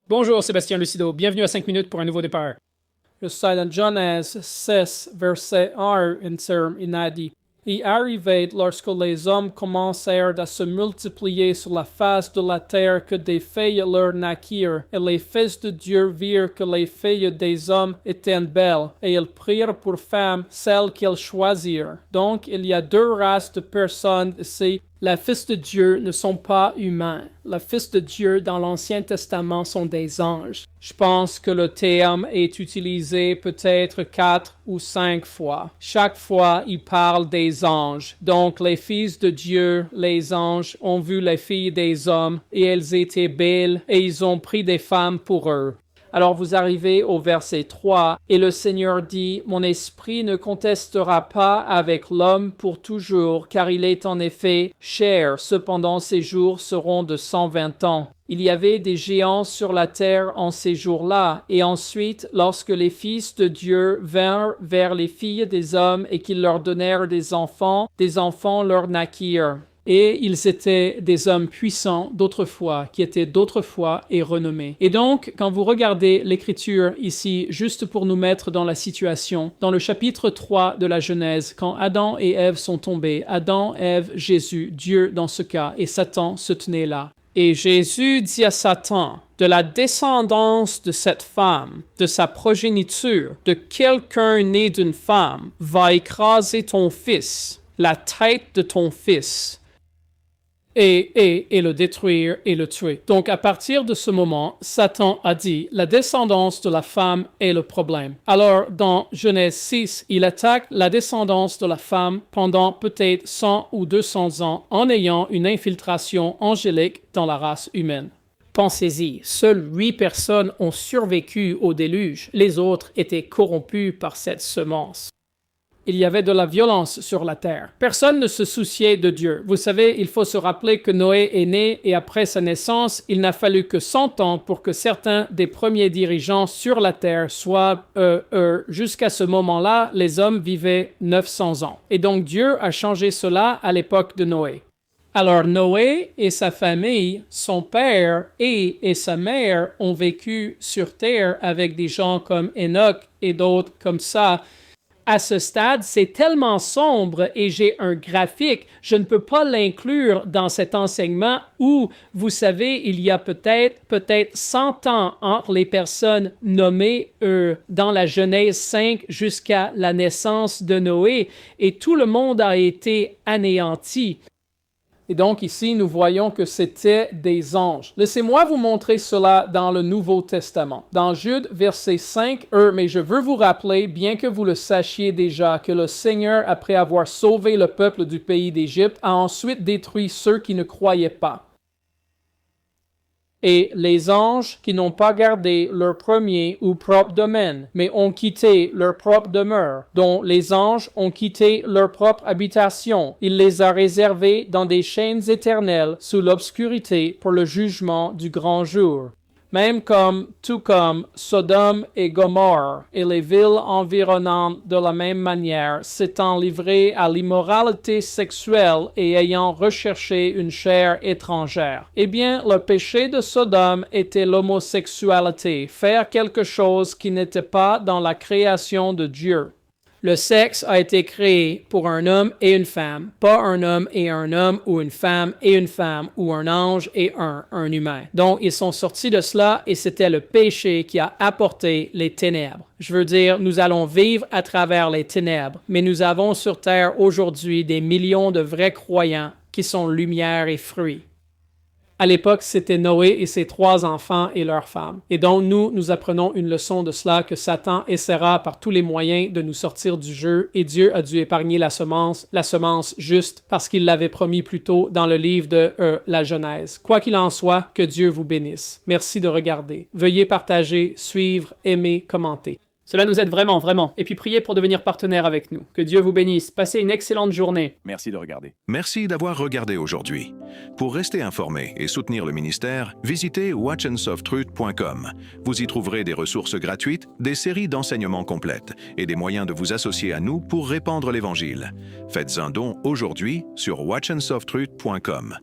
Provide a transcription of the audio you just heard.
Bonjour Sébastien Lucido, bienvenue à 5 minutes pour un nouveau départ. Je sais dans Genèse 6, verset 1, un terme inédit. Il arrivait lorsque les hommes commencèrent à se multiplier sur la face de la terre que des filles leur naquirent, et les fils de Dieu virent que les filles des hommes étaient belles, et ils prirent pour femmes celles qu'ils choisirent. Donc il y a deux races de personnes ici. Les fils de Dieu ne sont pas humains. Les fils de Dieu dans l'Ancien Testament sont des anges. Je pense que le terme est utilisé peut-être 4 ou 5 fois. Chaque fois, il parle des anges. Donc, les fils de Dieu, les anges, ont vu les filles des hommes et elles étaient belles et ils ont pris des femmes pour eux. Alors vous arrivez au verset 3, et le Seigneur dit, « Mon esprit ne contestera pas avec l'homme pour toujours, car il est en effet cher, cependant ses jours seront de 120 ans. » Il y avait des géants sur la terre en ces jours-là, et ensuite, lorsque les fils de Dieu vinrent vers les filles des hommes et qu'ils leur donnèrent des enfants leur naquirent. Et ils étaient des hommes puissants d'autrefois, qui étaient d'autrefois et renommés. Et donc, quand vous regardez l'écriture ici, juste pour nous mettre dans la situation, dans le chapitre 3 de la Genèse, quand Adam et Ève sont tombés, Adam, Ève, Jésus, Dieu dans ce cas, et Satan se tenait là. Et Jésus dit à Satan, « De la descendance de cette femme, de sa progéniture, de quelqu'un né d'une femme, va écraser ton fils, la tête de ton fils. » Et le détruire et le tuer. Donc, à partir de ce moment, Satan a dit, la descendance de la femme est le problème. Alors, dans Genèse 6, il attaque la descendance de la femme pendant peut-être 100 ou 200 ans en ayant une infiltration angélique dans la race humaine. Pensez-y, seules 8 personnes ont survécu au déluge. Les autres étaient corrompus par cette semence. Il y avait de la violence sur la terre. Personne ne se souciait de Dieu. Vous savez, il faut se rappeler que Noé est né et après sa naissance, il n'a fallu que 100 ans pour que certains des premiers dirigeants sur la terre soient jusqu'à ce moment-là, les hommes vivaient 900 ans. Et donc Dieu a changé cela à l'époque de Noé. Alors Noé et sa famille, son père et sa mère ont vécu sur terre avec des gens comme Enoch et d'autres comme ça. À ce stade, c'est tellement sombre et j'ai un graphique, je ne peux pas l'inclure dans cet enseignement où, vous savez, il y a peut-être 100 ans entre les personnes nommées dans la Genèse 5 jusqu'à la naissance de Noé et tout le monde a été anéanti. Et donc ici, nous voyons que c'était des anges. Laissez-moi vous montrer cela dans le Nouveau Testament. Dans Jude, verset 5, mais je veux vous rappeler, bien que vous le sachiez déjà, que le Seigneur, après avoir sauvé le peuple du pays d'Égypte, a ensuite détruit ceux qui ne croyaient pas. Et les anges qui n'ont pas gardé leur premier ou propre domaine, mais ont quitté leur propre demeure, dont les anges ont quitté leur propre habitation, il les a réservés dans des chaînes éternelles sous l'obscurité pour le jugement du grand jour. Même tout comme Sodome et Gomorrhe et les villes environnantes de la même manière, s'étant livrées à l'immoralité sexuelle et ayant recherché une chair étrangère. Eh bien, le péché de Sodome était l'homosexualité, faire quelque chose qui n'était pas dans la création de Dieu. Le sexe a été créé pour un homme et une femme, pas un homme et un homme, ou une femme et une femme, ou un ange et un humain. Donc, ils sont sortis de cela et c'était le péché qui a apporté les ténèbres. Je veux dire, nous allons vivre à travers les ténèbres, mais nous avons sur terre aujourd'hui des millions de vrais croyants qui sont lumière et fruits. À l'époque, c'était Noé et ses 3 enfants et leurs femmes. Et donc, nous apprenons une leçon de cela, que Satan essaiera par tous les moyens de nous sortir du jeu, et Dieu a dû épargner la semence juste parce qu'il l'avait promis plus tôt dans le livre de la Genèse. Quoi qu'il en soit, que Dieu vous bénisse. Merci de regarder. Veuillez partager, suivre, aimer, commenter. Cela nous aide vraiment, vraiment. Et puis priez pour devenir partenaire avec nous. Que Dieu vous bénisse. Passez une excellente journée. Merci de regarder. Merci d'avoir regardé aujourd'hui. Pour rester informé et soutenir le ministère, visitez watchandsofttruth.com. Vous y trouverez des ressources gratuites, des séries d'enseignements complètes et des moyens de vous associer à nous pour répandre l'Évangile. Faites un don aujourd'hui sur watchandsofttruth.com.